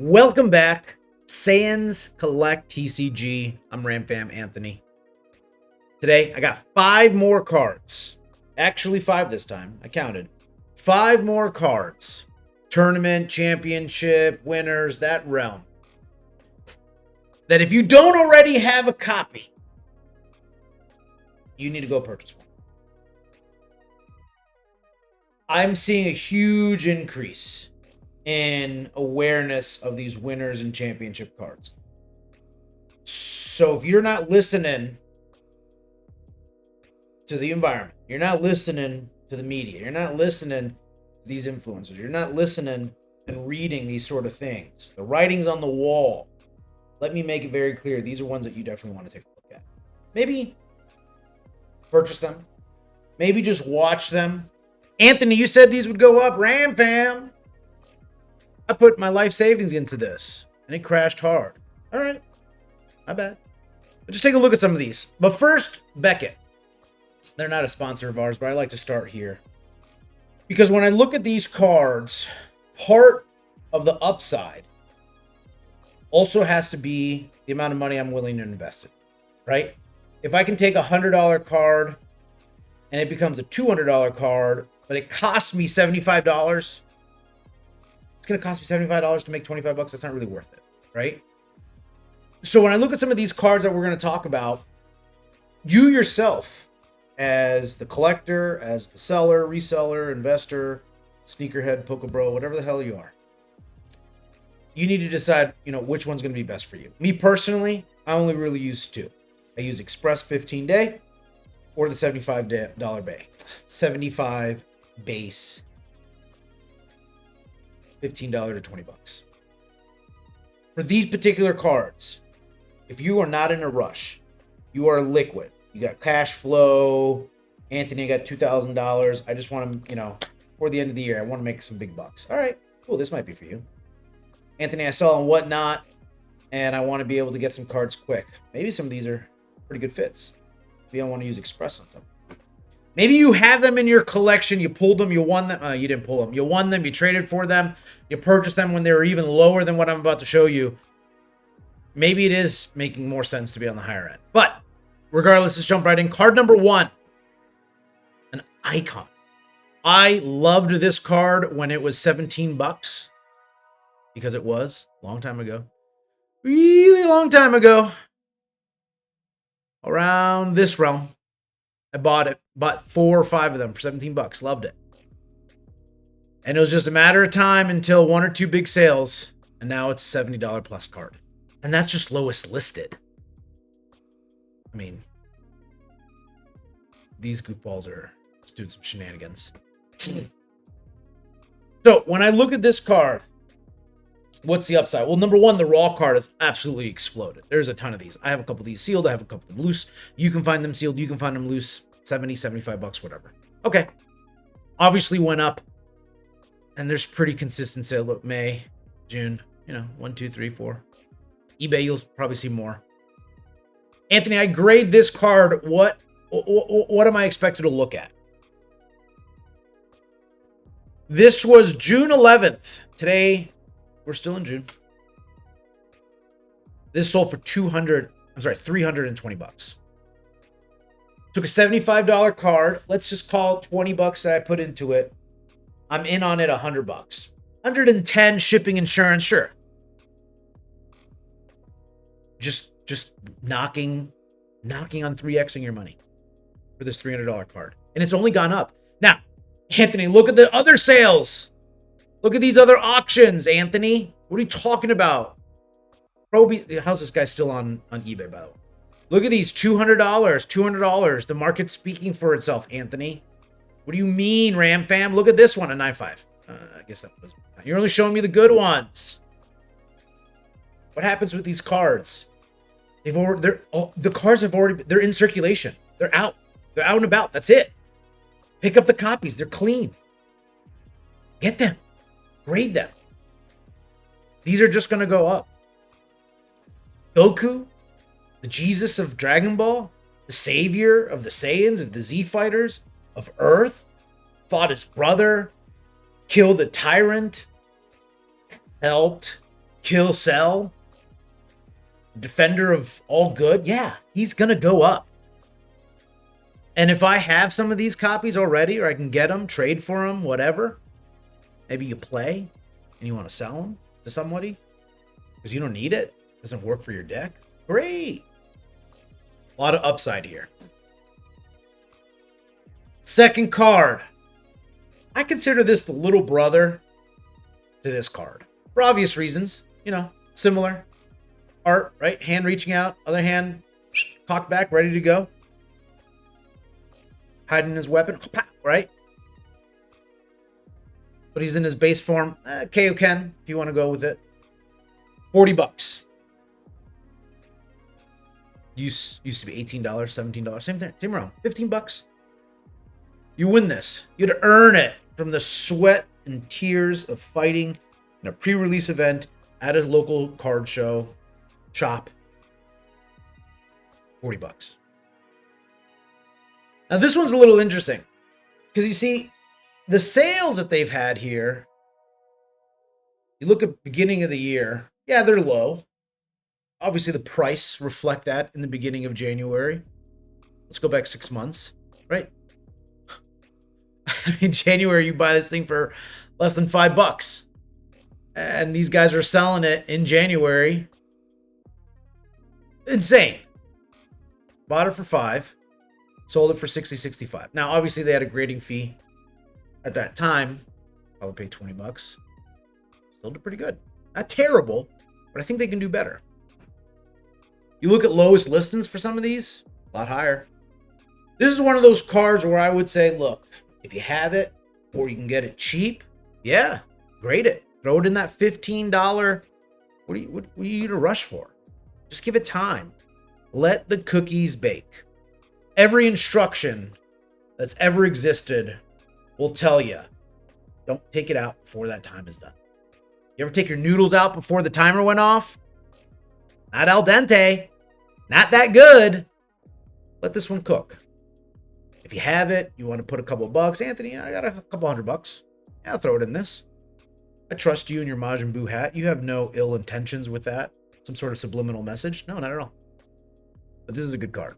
Welcome back, Saiyans Collect TCG. I'm RamFam Anthony. Today, I got 5 more cards. Actually, 5 this time. I counted. 5 more cards. Tournament, championship, winners, that realm. That if you don't already have a copy, you need to go purchase one. I'm seeing a huge increase in awareness of these winners and championship cards. So if you're not listening to the environment, you're not listening to the media, you're not listening to these influencers, you're not listening and reading these sort of things, the writings on the wall, let me make it very clear, these are ones that you definitely want to take a look at. Maybe purchase them, maybe just watch them. Anthony, you said these would go up. Ram fam, I put my life savings into this and it crashed hard. All right, my bad. But just take a look at some of these. But first, Beckett. They're not a sponsor of ours, but I like to start here. Because when I look at these cards, part of the upside also has to be the amount of money I'm willing to invest in, right? If I can take a $100 card and it becomes a $200 card, but it costs me $75, it's going to cost me $75 to make 25 bucks. That's not really worth it, right? So when I look at some of these cards that we're going to talk about, you yourself, as the collector, as the seller, reseller, investor, sneakerhead, poke bro, whatever the hell you are, you need to decide, which one's going to be best for you. Me personally, I only really use 2. I use Express 15-day or the $75 bay. 75 base. $15 or 20 bucks. For these particular cards, if you are not in a rush, you are liquid. You got cash flow. Anthony, I got $2,000. I just want to, for the end of the year, I want to make some big bucks. All right, cool. This might be for you. Anthony, I sell on Whatnot, and I want to be able to get some cards quick. Maybe some of these are pretty good fits. Maybe I want to use Express on something. Maybe you have them in your collection. You pulled them. You won them. You didn't pull them. You won them. You traded for them. You purchased them when they were even lower than what I'm about to show you. Maybe it is making more sense to be on the higher end. But regardless, let's jump right in. Card number 1. An icon. I loved this card when it was 17 bucks. Because it was a long time ago. Really long time ago. Around this realm. I bought it. Bought 4 or 5 of them for 17 bucks. Loved it. And it was just a matter of time until 1 or 2 big sales. And now it's a $70 plus card. And that's just lowest listed. I mean, these goofballs are just doing some shenanigans. So when I look at this card, what's the upside? Well, number 1, the raw card has absolutely exploded. There's a ton of these. I have a couple of these sealed. I have a couple of them loose. You can find them sealed. You can find them loose. 70, 75 bucks, whatever. Okay. Obviously went up. And there's pretty consistent sale. Look, May, June, 1, 2, 3, 4. eBay, you'll probably see more. Anthony, I grade this card. What am I expected to look at? This was June 11th. Today, we're still in June. This sold for 320 bucks. Took a $75 card. Let's just call it 20 bucks that I put into it. I'm in on it 100 bucks. 110 shipping, insurance, sure. Just knocking on 3xing your money for this $300 card. And it's only gone up. Now, Anthony, look at the other sales. Look at these other auctions, Anthony. What are you talking about? How's this guy still on eBay, by the way? Look at these, $200. The market's speaking for itself, Anthony. What do you mean, Ram fam? Look at this one, a 9.5. I guess that was... You're only showing me the good ones. What happens with these cards? The cards have already... They're in circulation. They're out. They're out and about. That's it. Pick up the copies. They're clean. Get them. Grade them. These are just going to go up. Goku, the Jesus of Dragon Ball, the savior of the Saiyans, of the Z Fighters, of Earth, fought his brother, killed a tyrant, helped kill, sell, defender of all good, yeah, he's going to go up. And if I have some of these copies already, or I can get them, trade for them, whatever, maybe you play and you want to sell them to somebody because you don't need it, doesn't work for your deck, great. A lot of upside here. Second card. I consider this the little brother to this card. For obvious reasons, you know, similar. Art, right? Hand reaching out, other hand cocked back, ready to go. Hiding his weapon, right? But he's in his base form. Kaioken, if you want to go with it. $40. Used to be $18, $17. Same thing, same around. $15. You win this. You had to earn it from the sweat and tears of fighting in a pre-release event at a local card show shop. $40. Now this one's a little interesting because you see the sales that they've had here. You look at beginning of the year, yeah, they're low. Obviously, the price reflect that in the beginning of January. Let's go back 6 months, right? I mean, January, you buy this thing for less than $5. And these guys are selling it in January. Insane. Bought it for $5. Sold it for $60-65. Now, obviously, they had a grading fee at that time. I would pay $20. Still did pretty good. Not terrible, but I think they can do better. You look at lowest listings for some of these, a lot higher. This is one of those cards where I would say, look, if you have it or you can get it cheap, yeah, grade it. Throw it in that $15. What are you in a rush for? Just give it time. Let the cookies bake. Every instruction that's ever existed will tell you, don't take it out before that time is done. You ever take your noodles out before the timer went off? Not al dente. Not that good. Let this one cook. If you have it, you want to put a couple of bucks. Anthony, I got a couple $100. Yeah, I'll throw it in this. I trust you and your Majin Buu hat. You have no ill intentions with that. Some sort of subliminal message. No, not at all. But this is a good card.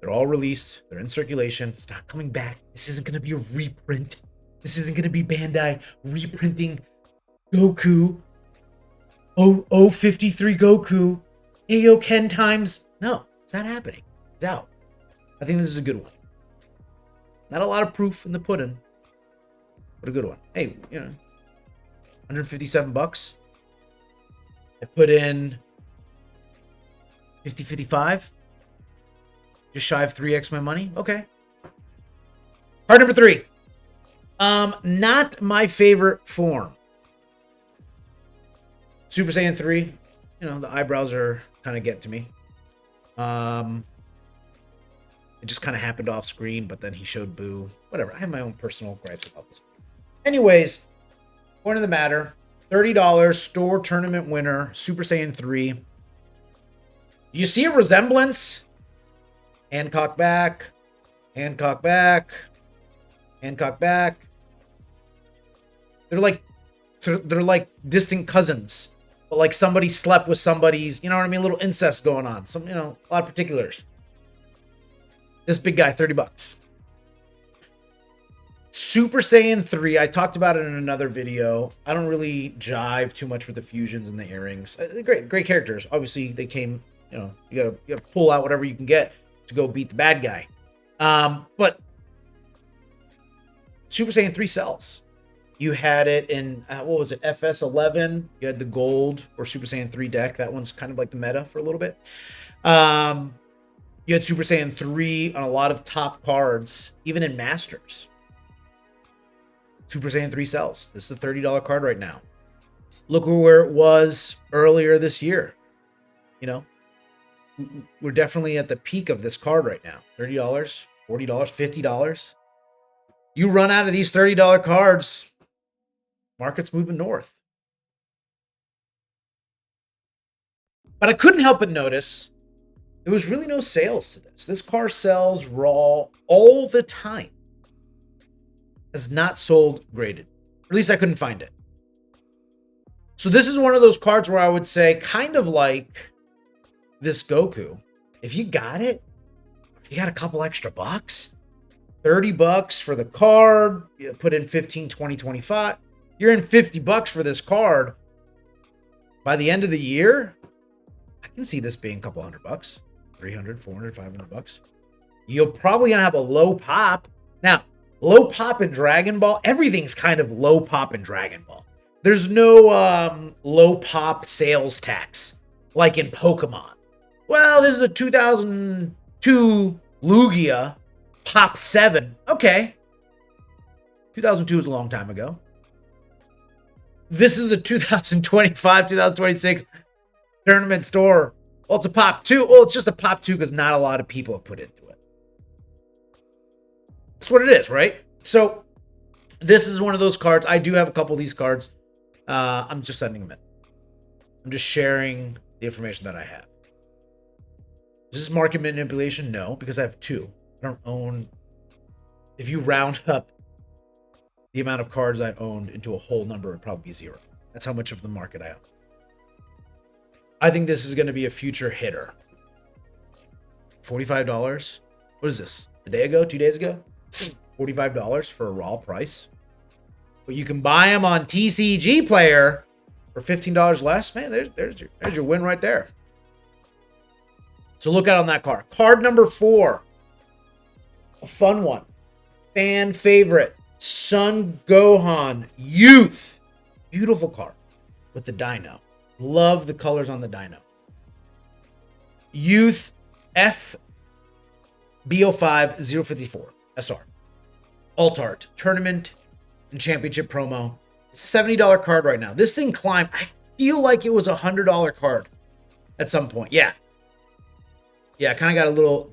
They're all released. They're in circulation. It's not coming back. This isn't going to be a reprint. This isn't going to be Bandai reprinting Goku. 53 Goku. Kaioken times. No, it's not happening. It's out. I think this is a good one. Not a lot of proof in the pudding, but a good one. Hey, you know, $157. I put in 55. Just shy of 3x my money. Okay. Card number 3. Not my favorite form. Super Saiyan 3. You know, the eyebrows are kind of get to me. It just kind of happened off screen, but then he showed Boo. Whatever. I have my own personal gripes about this. Anyways, point of the matter, $30 store tournament winner, Super Saiyan 3. You see a resemblance? Hancock back, Hancock back, Hancock back. They're like distant cousins, but like somebody slept with somebody's, you know what I mean? A little incest going on. Some, you know, a lot of particulars. This big guy, $30. Super Saiyan 3, I talked about it in another video. I don't really jive too much with the fusions and the earrings. Great characters. Obviously, they came, you know, you gotta pull out whatever you can get to go beat the bad guy. But Super Saiyan 3 sells. You had it in, what was it, FS11. You had the gold or Super Saiyan 3 deck. That one's kind of like the meta for a little bit. You had Super Saiyan 3 on a lot of top cards, even in Masters. Super Saiyan 3 sells. This is a $30 card right now. Look where it was earlier this year. You know, we're definitely at the peak of this card right now. $30, $40, $50. You run out of these $30 cards, market's moving north. But I couldn't help but notice there was really no sales to this. This car sells raw all the time. Has not sold graded. Or at least I couldn't find it. So this is one of those cards where I would say kind of like this Goku. If you got it, if you got a couple extra bucks, $30 for the card, you put in 15, 20, 25, you're in $50 for this card. By the end of the year, I can see this being a couple $100, 300, 400, $500. You're probably going to have a low pop. Now, low pop in Dragon Ball, everything's kind of low pop in Dragon Ball. There's no low pop sales tax like in Pokemon. Well, this is a 2002 Lugia Pop 7. Okay. 2002 is a long time ago. This is a 2025, 2026 tournament store. Well, it's a Pop 2. Well, it's just a Pop 2 because not a lot of people have put into it. That's what it is, right? So this is one of those cards. I do have a couple of these cards. I'm just sending them in. I'm just sharing the information that I have. Is this market manipulation? No, because I have two. I don't own. If you round up the amount of cards I owned into a whole number, it would probably be 0. That's how much of the market I own. I think this is going to be a future hitter. $45. What is this? A day ago? 2 days ago? $45 for a raw price. But you can buy them on TCG Player for $15 less. Man, there's your win right there. So look out on that card. Card number 4. A fun one. Fan favorite. Son Gohan Youth. Beautiful card with the dino. Love the colors on the dino. Youth FBO5 054 SR. Alt art. Tournament and championship promo. It's a $70 card right now. This thing climbed. I feel like it was a $100 card at some point. Yeah. Yeah, kind of got a little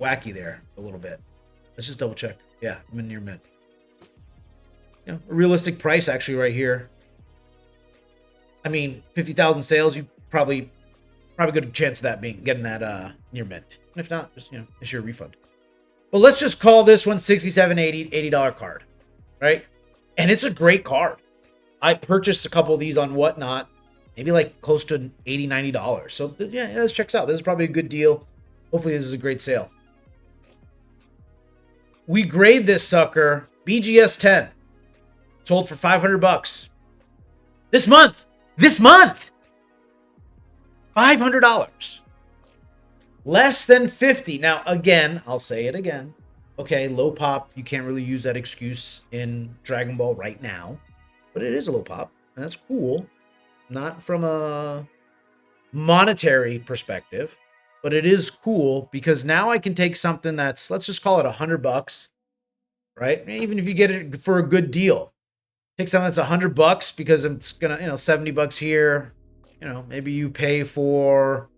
wacky there a little bit. Let's just double check. Yeah, I'm in near mint. You know, a realistic price actually right here. I mean, 50,000 sales, you probably good chance of that getting that near mint. And if not, just it's your refund. But let's just call this one $67, $80 card, right? And it's a great card. I purchased a couple of these on Whatnot, maybe like close to $80, $90. So yeah, this checks out. This is probably a good deal. Hopefully this is a great sale. We grade this sucker BGS 10. Sold for $500. This month. $500. Less than 50. Now, again, I'll say it again. Okay, low pop. You can't really use that excuse in Dragon Ball right now. But it is a low pop. And that's cool. Not from a monetary perspective. But it is cool because now I can take something that's, let's just call it $100, right? Even if you get it for a good deal, take something that's $100 because it's gonna, $70 here. Maybe you pay for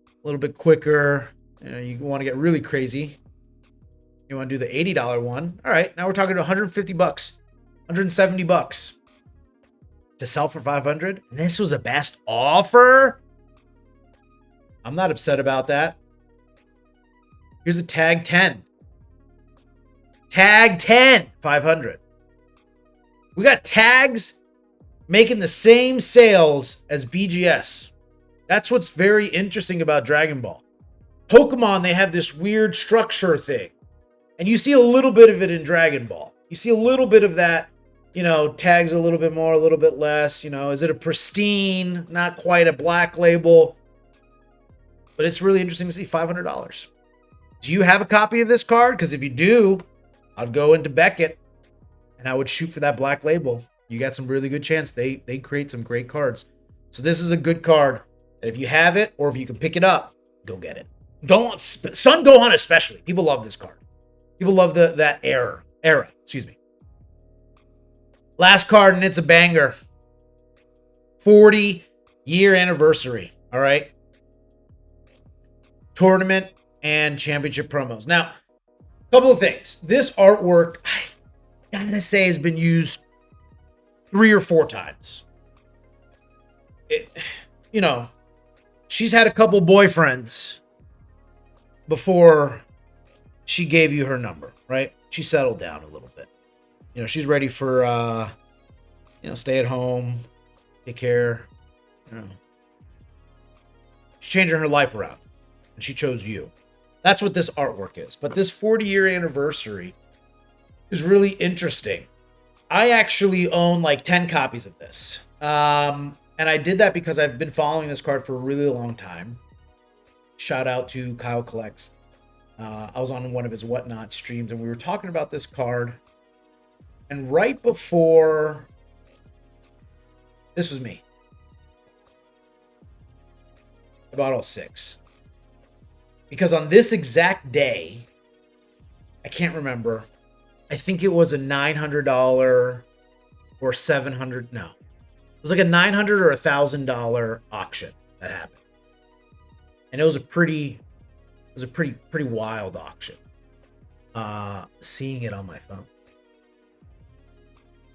a little bit quicker. You want to get really crazy. You want to do the $80 one. All right, now we're talking about $150, $170 to sell for $500. And this was a best offer. I'm not upset about that. Here's a tag 10. Tag 10, 500. We got tags making the same sales as BGS. That's what's very interesting about Dragon Ball. Pokemon, they have this weird structure thing. And you see a little bit of it in Dragon Ball. You see a little bit of that, tags a little bit more, a little bit less. Is it a pristine, not quite a black label? But it's really interesting to see $500. Do you have a copy of this card? Because if you do, I'd go into Beckett and I would shoot for that black label. You got some really good chance. They create some great cards. So this is a good card. And if you have it or if you can pick it up, go get it. Son Gohan especially. People love this card. People love that era. Excuse me. Last card, and it's a banger. 40-year anniversary. All right. Tournament and championship promos. Now, a couple of things. This artwork, I gotta say, has been used 3 or 4 times. She's had a couple boyfriends before she gave you her number, right? She settled down a little bit. She's ready for, stay at home, take care. You know, she's changing her life around, and she chose you. That's what this artwork is. But this 40-year anniversary is really interesting. I actually own like 10 copies of this. And I did that because I've been following this card for a really long time. Shout out to Kyle Collects. I was on one of his Whatnot streams, and we were talking about this card. And right before... This was me. I bought all 6. Because on this exact day, I can't remember, I think it was a $900 or $700... No. It was like a $900 or $1,000 auction that happened. And it was a pretty wild auction. Seeing it on my phone.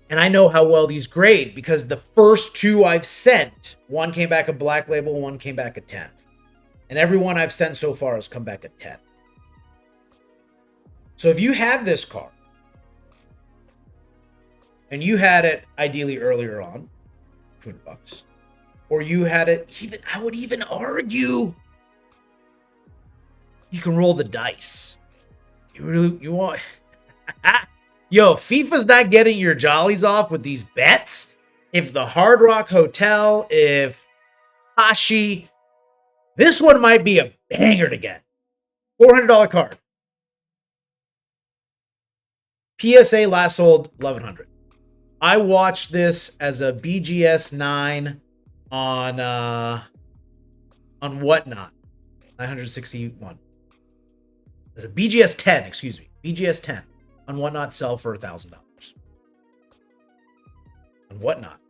And I know how well these grade because the first 2 I've sent, one came back a black label, one came back a 10. And every one I've sent so far has come back a 10. So if you have this card, and you had it ideally earlier on, $200, or you had it even, I would even argue, you can roll the dice. You want, yo, FIFA's not getting your jollies off with these bets. If the Hard Rock Hotel, if Hashi, this one might be a banger to get. $400 card. PSA last sold 1,100. I watched this as a BGS 9 on Whatnot. 961. As a BGS 10, excuse me. BGS 10 on Whatnot sell for $1,000. On Whatnot.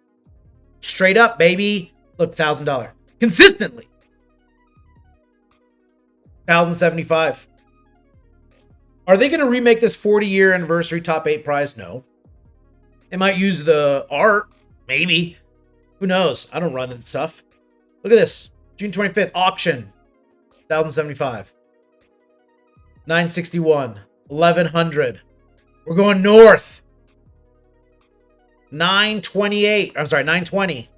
Straight up, baby. Look, $1,000. Consistently. 1,075. Are they going to remake this 40-year anniversary top 8 prize? No. They might use the art. Maybe. Who knows? I don't run into stuff. Look at this. June 25th. Auction. 1,075. 961. 1,100. We're going north. 928. I'm sorry, 920.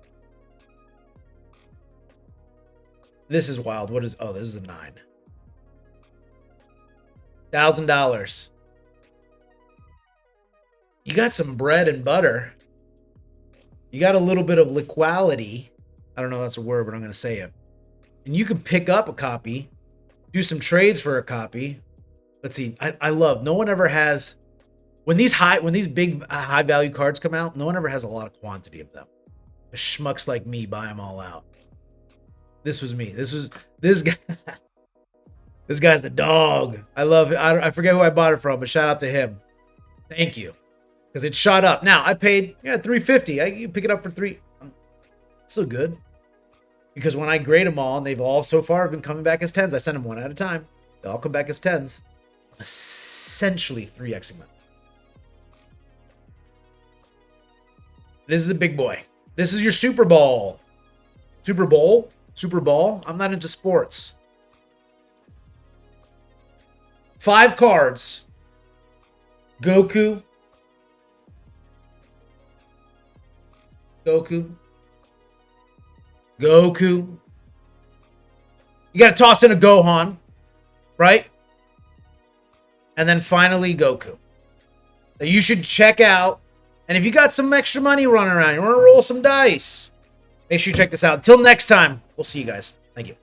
This is wild. What is... Oh, this is a 9. $1,000. You got some bread and butter. You got a little bit of liquidity. I don't know if that's a word, but I'm going to say it. And you can pick up a copy, do some trades for a copy. Let's see. I love, no one ever has, when these big high value cards come out, no one ever has a lot of quantity of them. The schmucks like me buy them all out. This was me. This guy. This guy's a dog. I love it. I forget who I bought it from, but shout out to him. Thank you. Because it shot up. Now, I paid $350. You pick it up for $3. Still good. Because when I grade them all, and they've all so far been coming back as 10s, I send them one at a time. They all come back as 10s. Essentially 3xing them. This is a big boy. This is your Super Bowl. Super Bowl? Super Bowl? I'm not into sports. 5 cards. Goku. You got to toss in a Gohan, right? And then finally Goku. That you should check out. And if you got some extra money running around, you want to roll some dice, make sure you check this out. Until next time, we'll see you guys. Thank you.